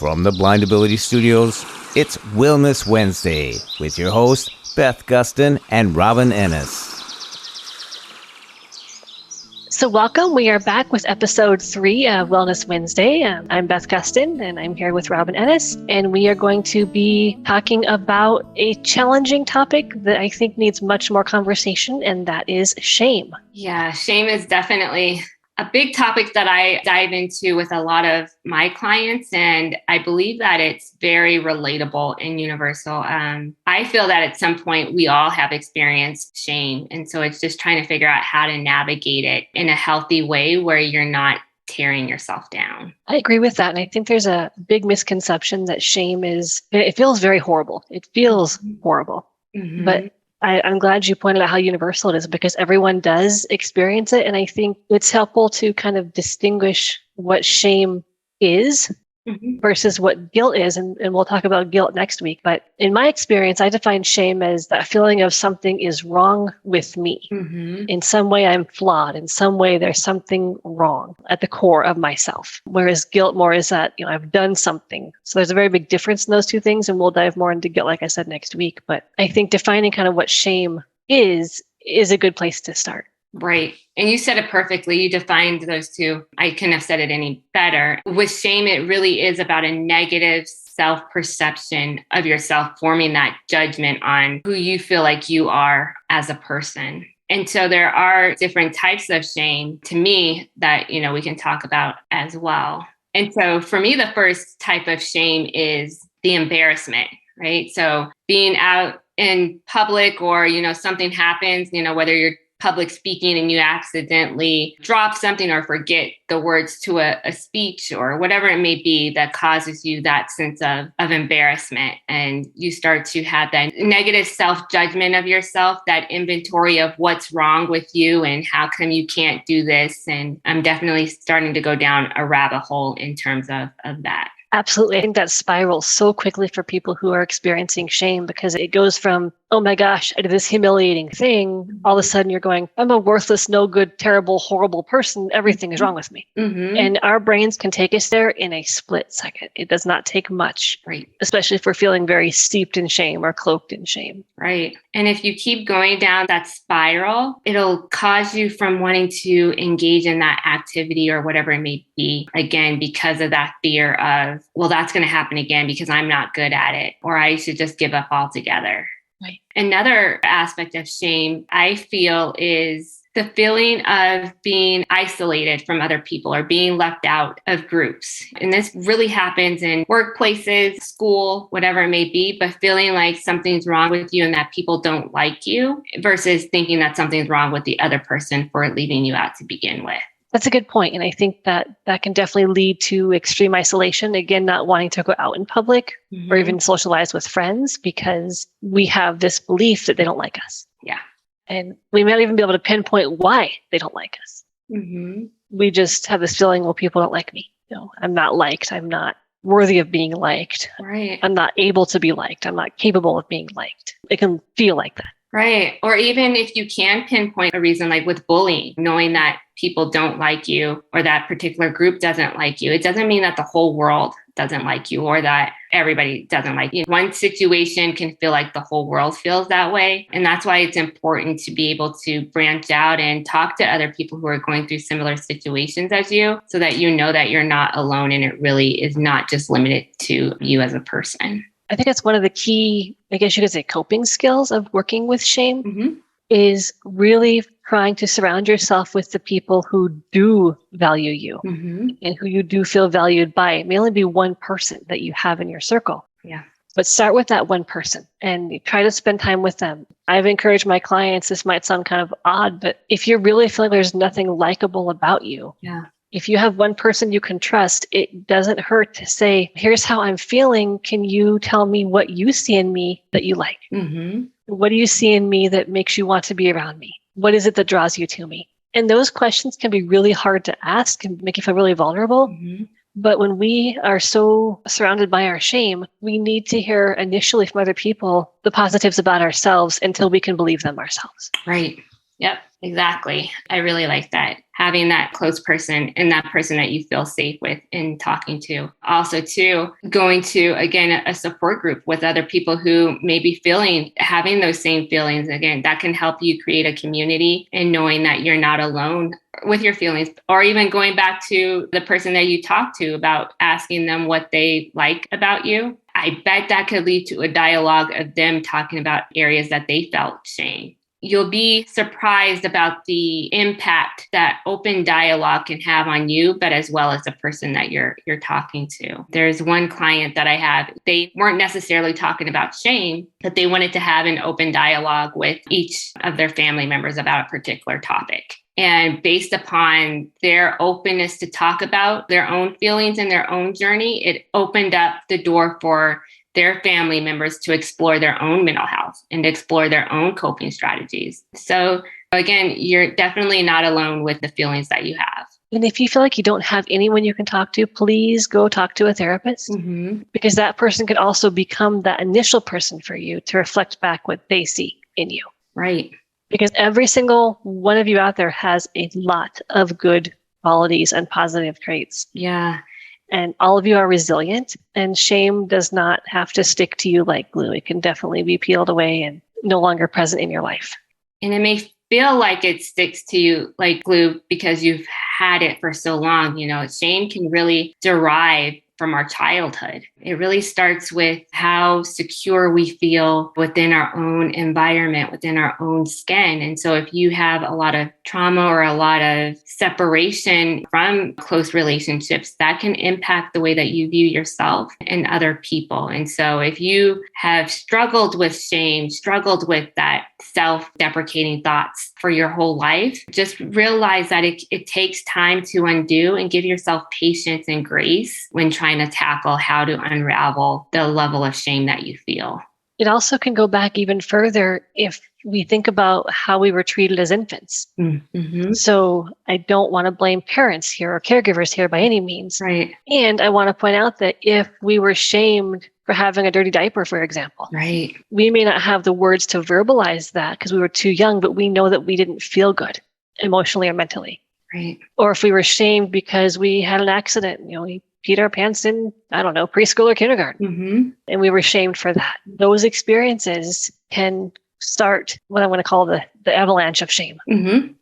From the Blind Ability Studios, it's Wellness Wednesday with your hosts, Beth Gustin and Robin Ennis. So welcome. We are back with episode 3 of Wellness Wednesday. I'm Beth Gustin and I'm here with Robin Ennis. And we are going to be talking about a challenging topic that I think needs much more conversation, and that is shame. Yeah, shame is definitely a big topic that I dive into with a lot of my clients, and I believe that it's very relatable and universal. I feel that at some point we all have experienced shame, and so it's just trying to figure out how to navigate it in a healthy way where you're not tearing yourself down. I agree with that, and I think there's a big misconception that shame it feels very horrible. It feels horrible, but I'm glad you pointed out how universal it is, because everyone does experience it. And I think it's helpful to kind of distinguish what shame is versus what guilt is. And we'll talk about guilt next week. But in my experience, I define shame as that feeling of something is wrong with me. In some way, I'm flawed. In some way, there's something wrong at the core of myself. Whereas guilt more is that, I've done something. So there's a very big difference in those two things. And we'll dive more into guilt, like I said, next week. But I think defining kind of what shame is a good place to start. Right. And you said it perfectly. You defined those two. I couldn't have said it any better. With shame, it really is about a negative self-perception of yourself, forming that judgment on who you feel like you are as a person. And so there are different types of shame, to me, that, we can talk about as well. And so for me, the first type of shame is the embarrassment, right? So being out in public or, something happens, whether you're public speaking and you accidentally drop something or forget the words to a speech or whatever it may be that causes you that sense of embarrassment. And you start to have that negative self-judgment of yourself, that inventory of what's wrong with you and how come you can't do this. And I'm definitely starting to go down a rabbit hole in terms of that. Absolutely. I think that spirals so quickly for people who are experiencing shame, because it goes from, oh my gosh, I did this humiliating thing. All of a sudden you're going, I'm a worthless, no good, terrible, horrible person. Everything is wrong with me. And our brains can take us there in a split second. It does not take much, right? Especially if we're feeling very steeped in shame or cloaked in shame. Right. And if you keep going down that spiral, it'll cause you from wanting to engage in that activity or whatever it may be, again, because of that fear of, well, that's going to happen again because I'm not good at it, or I should just give up altogether. Right. Another aspect of shame, I feel, is the feeling of being isolated from other people or being left out of groups. And this really happens in workplaces, school, whatever it may be, but feeling like something's wrong with you and that people don't like you versus thinking that something's wrong with the other person for leaving you out to begin with. That's a good point. And I think that can definitely lead to extreme isolation. Again, not wanting to go out in public or even socialize with friends because we have this belief that they don't like us. Yeah. And we might even be able to pinpoint why they don't like us. We just have this feeling, well, people don't like me. I'm not liked. I'm not worthy of being liked. Right. I'm not able to be liked. I'm not capable of being liked. It can feel like that. Right. Or even if you can pinpoint a reason, like with bullying, knowing that people don't like you or that particular group doesn't like you, it doesn't mean that the whole world doesn't like you or that everybody doesn't like you. One situation can feel like the whole world feels that way. And that's why it's important to be able to branch out and talk to other people who are going through similar situations as you so that you know that you're not alone and it really is not just limited to you as a person. I think it's one of the key, I guess you could say, coping skills of working with shame is really trying to surround yourself with the people who do value you and who you do feel valued by. It may only be one person that you have in your circle. Yeah. But start with that one person and try to spend time with them. I've encouraged my clients, this might sound kind of odd, but if you're really feeling there's nothing likable about you, if you have one person you can trust, it doesn't hurt to say, here's how I'm feeling. Can you tell me what you see in me that you like? What do you see in me that makes you want to be around me? What is it that draws you to me? And those questions can be really hard to ask and make you feel really vulnerable. But when we are so surrounded by our shame, we need to hear initially from other people the positives about ourselves until we can believe them ourselves. Right. Yep. Exactly. I really like that. Having that close person and that person that you feel safe with in talking to. Also, too, going to, again, a support group with other people who may be having those same feelings. Again, that can help you create a community and knowing that you're not alone with your feelings, or even going back to the person that you talk to about asking them what they like about you. I bet that could lead to a dialogue of them talking about areas that they felt shame. You'll be surprised about the impact that open dialogue can have on you, but as well as the person that you're talking to. There's one client that I have, they weren't necessarily talking about shame, but they wanted to have an open dialogue with each of their family members about a particular topic. And based upon their openness to talk about their own feelings and their own journey, it opened up the door for their family members to explore their own mental health and explore their own coping strategies. So again, you're definitely not alone with the feelings that you have. And if you feel like you don't have anyone you can talk to, please go talk to a therapist, because that person could also become that initial person for you to reflect back what they see in you. Right. Because every single one of you out there has a lot of good qualities and positive traits. Yeah. And all of you are resilient, and shame does not have to stick to you like glue. It can definitely be peeled away and no longer present in your life. And it may feel like it sticks to you like glue because you've had it for so long. You know, shame can really derive from our childhood. It really starts with how secure we feel within our own environment, within our own skin. And so if you have a lot of trauma or a lot of separation from close relationships, that can impact the way that you view yourself and other people. And so if you have struggled with shame, struggled with that self-deprecating thoughts for your whole life, just realize that it takes time to undo, and give yourself patience and grace when trying to tackle how to unravel the level of shame that you feel. It also can go back even further if we think about how we were treated as infants. Mm-hmm. So I don't want to blame parents here or caregivers here by any means. Right. And I want to point out that if we were shamed for having a dirty diaper, for example, right, we may not have the words to verbalize that because we were too young, but we know that we didn't feel good emotionally or mentally. Right. Or if we were shamed because we had an accident, we peed our pants in, preschool or kindergarten, and we were shamed for that. Those experiences can start what I want to call the avalanche of shame.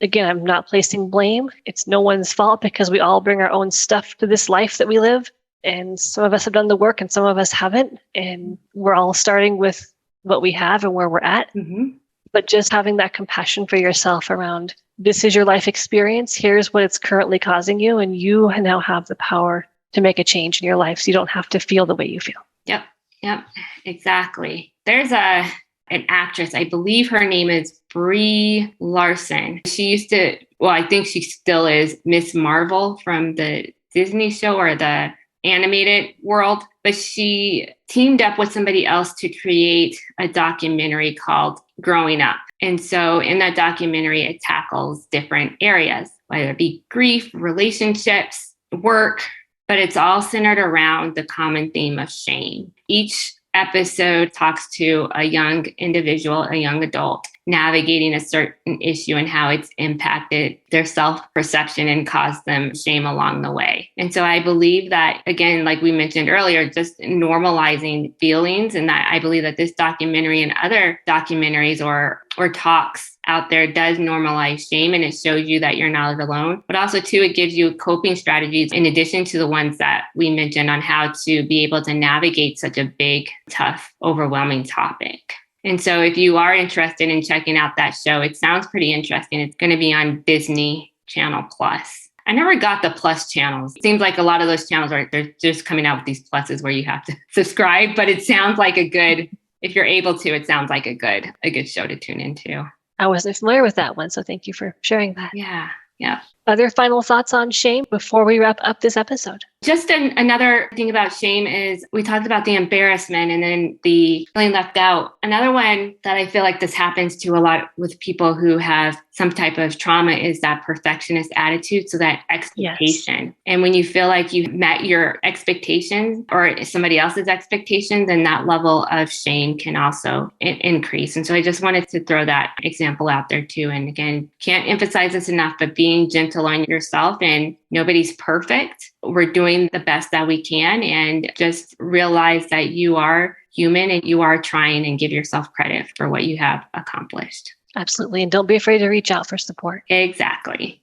Again, I'm not placing blame. It's no one's fault because we all bring our own stuff to this life that we live. And some of us have done the work and some of us haven't. And we're all starting with what we have and where we're at. But just having that compassion for yourself around, this is your life experience. Here's what it's currently causing you. And you now have the power to make a change in your life, so you don't have to feel the way you feel. Yep, exactly. There's an actress, I believe her name is Brie Larson. She used to, I think she still is Miss Marvel from the Disney show or the animated world, but she teamed up with somebody else to create a documentary called Growing Up. And so in that documentary, it tackles different areas, whether it be grief, relationships, work, but it's all centered around the common theme of shame. Each episode talks to a young individual, a young adult, navigating a certain issue and how it's impacted their self-perception and caused them shame along the way. And so I believe that, again, like we mentioned earlier, just normalizing feelings, and that I believe that this documentary and other documentaries or talks out there does normalize shame, and it shows you that you're not alone. But also, too, it gives you coping strategies in addition to the ones that we mentioned on how to be able to navigate such a big, tough, overwhelming topic. And so if you are interested in checking out that show, it sounds pretty interesting. It's going to be on Disney Channel Plus. I never got the Plus channels. It seems like a lot of those channels they're just coming out with these pluses where you have to subscribe, but it sounds like if you're able to, it sounds like a good show to tune into. I wasn't familiar with that one, so thank you for sharing that. Yeah. Other final thoughts on shame before we wrap up this episode? Just another thing about shame is we talked about the embarrassment and then the feeling left out. Another one that I feel like this happens to a lot with people who have some type of trauma is that perfectionist attitude. So that expectation. Yes. And when you feel like you've met your expectations or somebody else's expectations, then that level of shame can also increase. And so I just wanted to throw that example out there too. And again, can't emphasize this enough, but being gentle on yourself, and nobody's perfect. We're doing the best that we can, and just realize that you are human and you are trying, and give yourself credit for what you have accomplished. Absolutely. And don't be afraid to reach out for support. Exactly.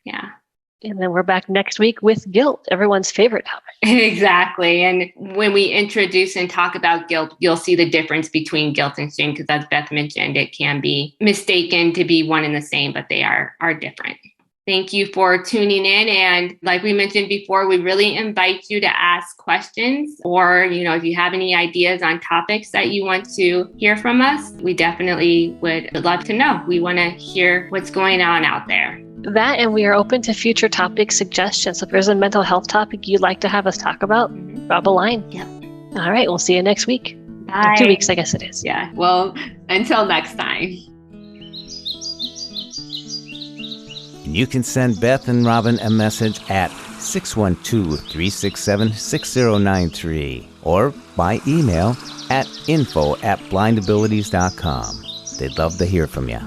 Yeah. And then we're back next week with guilt, everyone's favorite topic. Exactly. And when we introduce and talk about guilt, you'll see the difference between guilt and shame, because as Beth mentioned, it can be mistaken to be one and the same, but they are different. Thank you for tuning in. And like we mentioned before, we really invite you to ask questions, or, if you have any ideas on topics that you want to hear from us, we definitely would love to know. We want to hear what's going on out there. That, and we are open to future topic suggestions. So if there's a mental health topic you'd like to have us talk about, drop a line. Yeah. All right. We'll see you next week. Bye. 2 weeks, I guess it is. Yeah. Well, until next time. You can send Beth and Robin a message at 612-367-6093 or by email at info@blindabilities.com. They'd love to hear from you.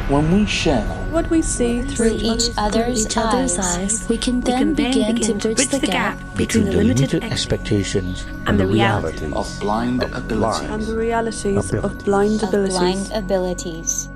When we share what we see through each other's eyes, we can then begin to bridge the gap between the limited expectations and the reality of blind abilities. And the realities of blind abilities.